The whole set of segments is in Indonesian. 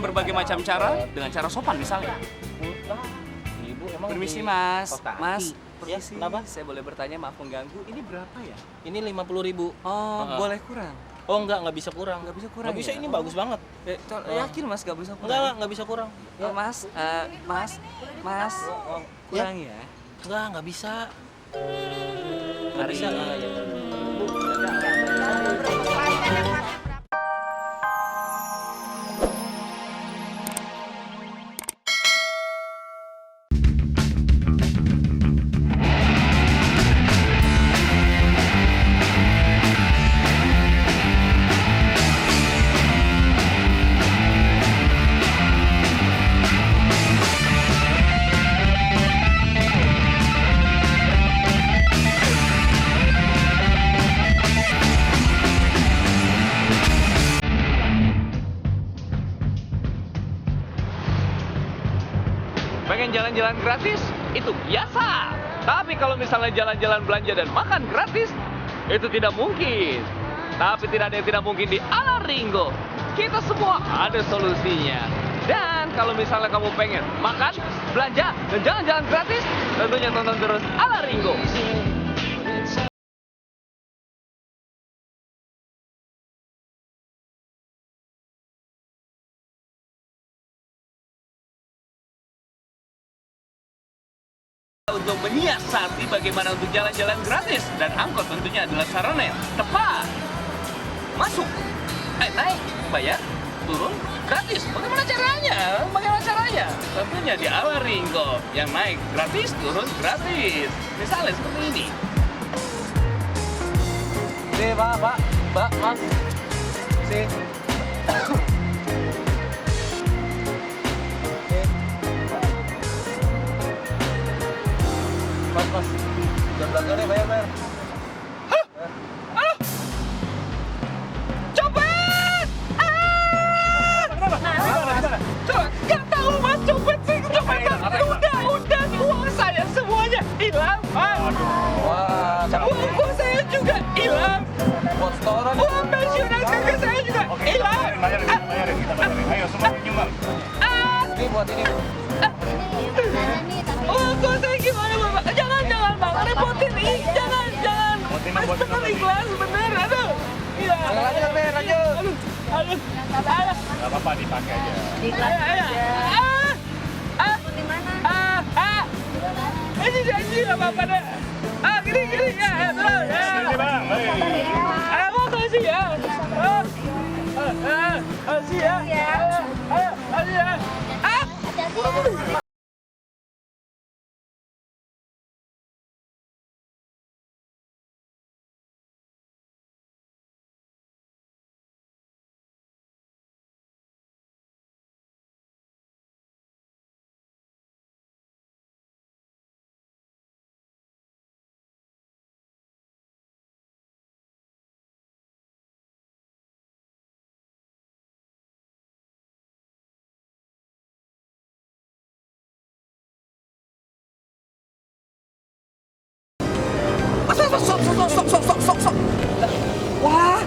berbagai macam cara dengan cara sopan misalnya. Ibu emang Permisi di Mas, kota Mas. Aki. Permisi. Ya, kenapa? Saya boleh bertanya, maaf mengganggu. Ini berapa ya? Ini 50.000. Oh, boleh kurang? Oh nggak bisa kurang. Nggak bisa kurang. Nggak bisa, ya? ini bagus banget. Yakin Mas nggak bisa kurang? Nggak bisa kurang. Oh, Mas, Mas, kurang ya? Nggak bisa. Hari bisa. ini. Pengen jalan-jalan gratis? Itu biasa. Tapi kalau misalnya jalan-jalan belanja dan makan gratis, itu tidak mungkin. Tapi tidak ada yang tidak mungkin di Ala Ringo. Kita semua ada solusinya. Dan kalau misalnya kamu pengen makan, belanja, dan jalan-jalan gratis, tentunya tonton terus Ala Ringo. Untuk menyiasati bagaimana untuk jalan-jalan gratis, dan angkot tentunya adalah sarana yang tepat. Masuk, naik, bayar, turun, gratis. Bagaimana caranya? Bagaimana caranya? Tentunya di Ala Ringo, yang naik gratis, turun gratis. Misalnya seperti ini. Pak, Mas. Mas. Jam belakangnya bayar. Copet! Coba, nggak tahu Mas, copet sih, kecopetan. Udah, uang saya semuanya hilang, Mas. Wah, Uang saya juga hilang. buat setoran. Uang pensiunan kakak saya juga hilang. Bayarin, kita bayarin. Ayo semua nyumbang. Ini buat ini. Uang saya gimana, Bapak? Jangan, Bang. Repotin, jangan. Mas, bener ikhlas, bener. Aduh. Iya. Lanjut. Aduh. Gak apa-apa, dipakai aja. Ayo. Di mana? Ini janji nggak apa-apa deh. Gini ya, terus ya. Sini bang, Mau kasih ya. Kasih ya. Ayo, kasih ya. Stop. Wah,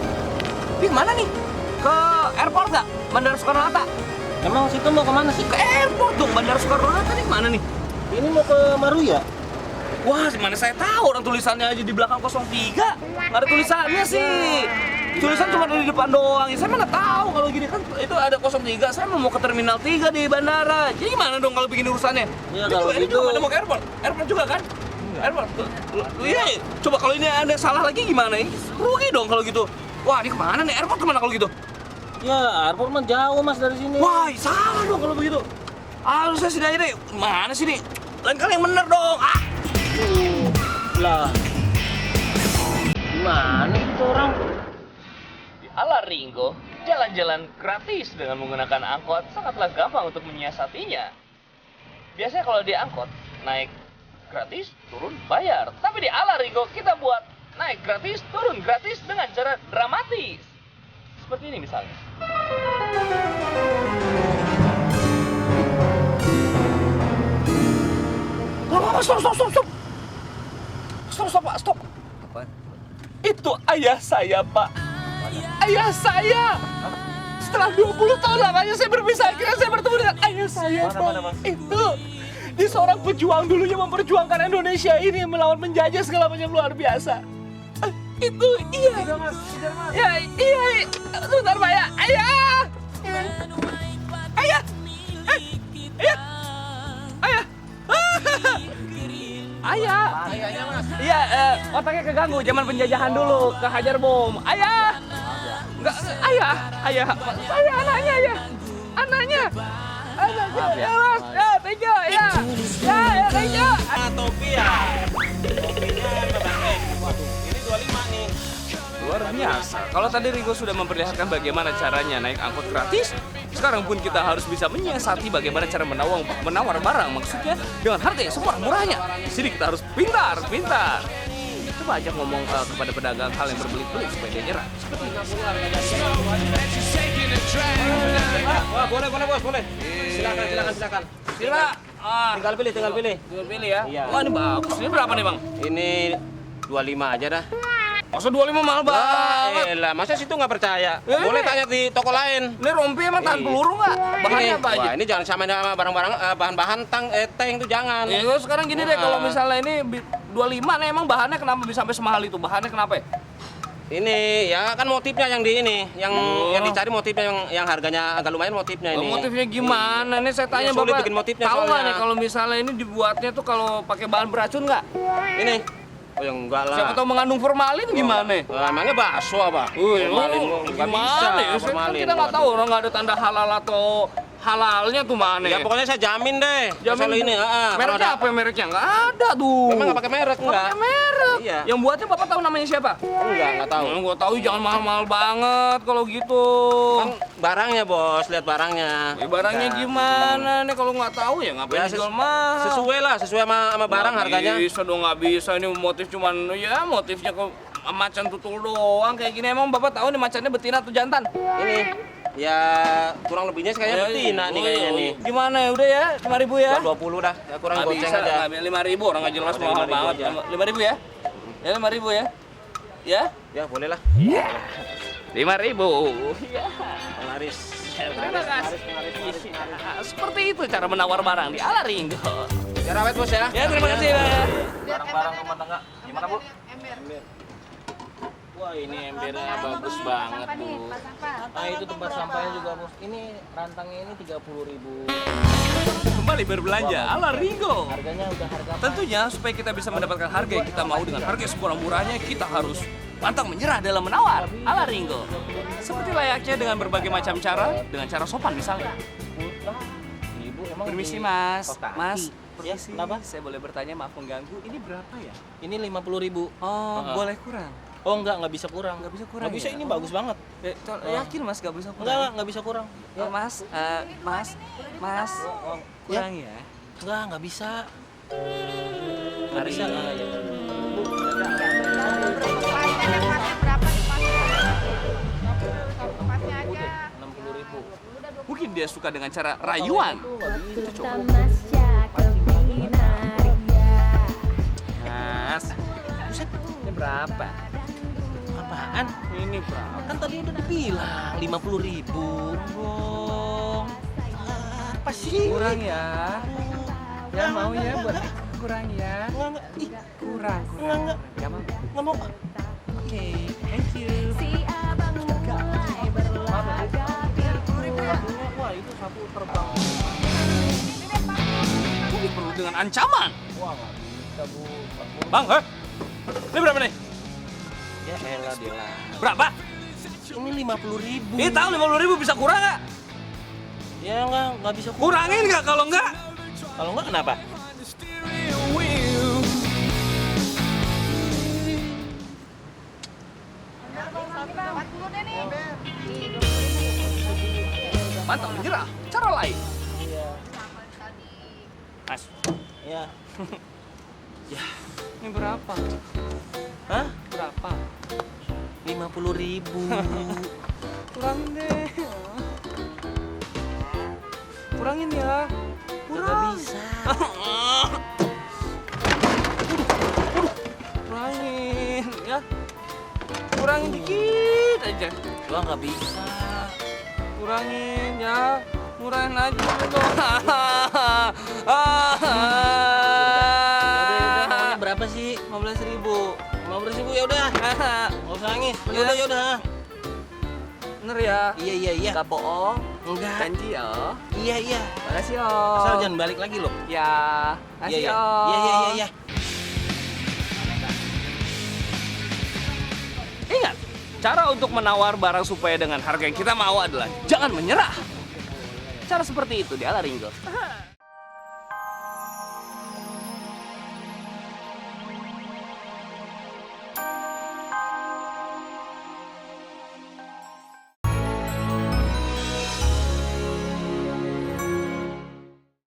ini mana nih? Ke airport nggak? Bandara Soekarno-Hatta? Emang situ mau kemana sih? Ke airport dong, Bandara Soekarno-Hatta nih mana nih? Ini mau ke Maruya. Wah, mana saya tahu, orang tulisannya aja di belakang 03. Nggak ada tulisannya sih. Tulisan cuma ada di depan doang. Ya, saya mana tahu kalau gini kan itu ada 03. Saya mau ke Terminal 3 di bandara. Jadi gimana dong kalau begini urusannya? Ya, Ini kalau juga, ini gitu. juga pada mau ke airport. Airport juga kan? Airport. Iya, coba kalau ini ada salah lagi gimana? Rugi dong kalau gitu. Wah, ini kemana nih? Airport kemana kalau gitu? Ya, airport mah jauh Mas dari sini. Wah, salah dong kalau begitu. Harusnya sih dari mana sih nih? Lain kali yang bener dong. Lah. Gimana itu orang? Di Ala Ringo, jalan-jalan gratis dengan menggunakan angkot sangatlah gampang untuk menyiasatinya. Biasanya kalau di angkot, naik gratis, turun bayar. Tapi di Ala Ringo kita buat naik gratis, turun gratis dengan cara dramatis. Seperti ini misalnya. Stop. Apa? Itu ayah saya, Pak. Ayah saya. setelah 20 tahun lamanya saya berpisah, akhirnya saya bertemu dengan ayah saya. Mana, Mas? Itu. Dia seorang pejuang dulunya memperjuangkan Indonesia ini melawan penjajah segala macam luar biasa. Itu, iya. Tidak, Mas. Tidak, Mas. Ya, iya. Sebentar, Pak ya. Ayah. Ayah. Ayah. Ayah. Ayah. Ayahnya, Mas. Iya, otaknya keganggu zaman penjajahan dulu, kehajar bom. Ayah. Enggak, ayah. Saya anaknya, ya. Anaknya. Ya, Mas. Ya, thank you. Ya. Ya, thank you. Topi ya. Topinya 15. Waduh, ini 25 nih. Luar biasa. Kalau tadi Ringo sudah memperlihatkan bagaimana caranya naik angkot gratis, sekarang pun kita harus bisa menyiasati bagaimana cara menawar barang, maksudnya dengan harga yang semurah murahnya. Di sini kita harus pintar. Coba aja ngomong kepada pedagang hal yang berbelit-belit supaya dia nyerah. Wah, boleh, Bos, boleh. Silakan. Sila. Tinggal pilih. Tinggal pilih ya. Iya. Wah, ini bagus. Ini berapa nih, Bang? Ini 25 aja dah. Masa 25 mahal banget. Lah, masa situ nggak percaya? Eh, Boleh ini- tanya di toko lain. Ini rompi emang tahan Iya. peluru nggak? Bahannya Ini, apa aja? wah, ini jangan samain sama barang-barang bahan-bahan tank itu jangan. Ya, sekarang gini deh, kalau misalnya ini 25 nih, emang bahannya kenapa bisa sampai semahal itu? Bahannya kenapa ya? Ini ya kan motifnya yang di ini, yang dicari motifnya yang harganya agak lumayan motifnya ini. Motifnya gimana? Ini saya tanya Iya, sulit Bapak, bikin motifnya tahu nggak soalnya. nih kalau misalnya ini dibuatnya tuh kalau pakai bahan beracun nggak? Ini. Oh ya enggak lah. Siapa tahu mengandung formalin gimana? Lah, emangnya bakso apa? Formalin nggak bisa. Gimana ya? Kan kita nggak tahu, orang nggak ada tanda halal atau halalnya tuh mana? Ya pokoknya saya jamin deh. Soal ini, kalau Mereknya ada- apa ya mereknya? Nggak ada tuh. Emang nggak pakai merek enggak? Pakai merek. Iya. Yang buatnya Bapak tahu namanya siapa? Enggak tahu. Gua tahu jangan mahal-mahal banget kalau gitu. Kan barangnya, Bos, lihat barangnya. Ya, barangnya Nah, gimana nih kalau nggak tahu ya ngapain Ya, dijual mahal? sesuai sama barang Nggak harganya. Bisa dong, nggak bisa. Ini motif cuman ya motifnya kok macan tutul doang kayak gini. Emang Bapak tahu nih macannya betina atau jantan? Ini ya kurang lebihnya kayaknya betina nih kayaknya nih. Gimana ya? Udah ya, 5.000 ya? 20 dah. Ya kurang Nggak goceng bisa, aja. 5.000 orang nggak jelas Oke, mahal 5.000 banget. aja. 5.000 ya? Ya 5.000 ya? Ya? Ya boleh lah. 5.000. Ya. Laris. Terima kasih. Seperti itu cara menawar barang di Ala Ringo. Ya rawet, Bos ya. Ya, terima kasih, Pak. Barang-barang rumah tangga. Gimana, Bu? Wah, ini embernya bagus banget, Bu. Ah, itu tempat sampahnya juga, Bos. Ini rantangnya ini 30.000. Kembali berbelanja Ala Ringo. Harganya udah harga Tentunya supaya kita bisa mendapatkan harga yang kita mau dengan harga semurah-murahnya, kita harus pantang menyerah dalam menawar Ala Ringo. Seperti layaknya dengan berbagai macam cara, dengan cara sopan misalnya. Ibu emang Permisi, di Mas. kos kaki. Mas, Ya, permisi. kenapa? Saya boleh bertanya, maaf mengganggu. Ini berapa ya? Ini 50.000. Oh, Heeh. boleh kurang. Oh, nggak bisa kurang. Nggak bisa kurang Nggak bisa, ya? ini bagus banget. Yakin Mas nggak bisa kurang? Nggak bisa kurang. Oh, Mas, Mas, kurang ya? Nggak bisa. Nggak Hari bisa. ini. Ah, ya. Berapa nih pasnya aja? 60.000. Mungkin dia suka dengan cara rayuan. Tamasya keminaria. Mas, buset, ini berapa? Apaan? Ini berapa? Kan tadi udah dibilang 50.000. Bong. Apa sih? Kurang ya? Ya mau ya buat kurang ya? Nggak. Ih, Kurang. nggak. Gak mau. Nggak mau. Oke. Thank you. Si abang mulai berlaga. Wah, itu sapu terbang. Ini perlu dengan ancaman. Wah, nggak bisa, Bu. Bang, ini berapa nih? Ya elah dia lah. Berapa? Ini 50.000. Ini tahu 50.000 bisa kurang nggak? Ya nggak bisa kurang. Kurangin nggak? Kalau nggak, Kalau nggak kenapa? mantap menyerah. Cara lain. Iya. Mas, Ya. ini berapa? Hah? Berapa? 50.000. Kurangin deh. Kurangin ya. Nggak bisa. Kurangin ya. Kurangin dikit aja. Gua nggak bisa. Kurangin ya. Murahin aja dong. Yaudah, maunya berapa sih? 15.000. 15.000 ya udah. Nggak usah nangis. Ya udah. Bener ya? Iya. Gak bohong. Enggak. Janji ya. Iya. Makasih Om. Asal jangan balik lagi loh. Ya. Makasih Om. Iya. Ingat, cara untuk menawar barang supaya dengan harga yang kita mau adalah jangan menyerah. Cara seperti itu di Ala Ringo.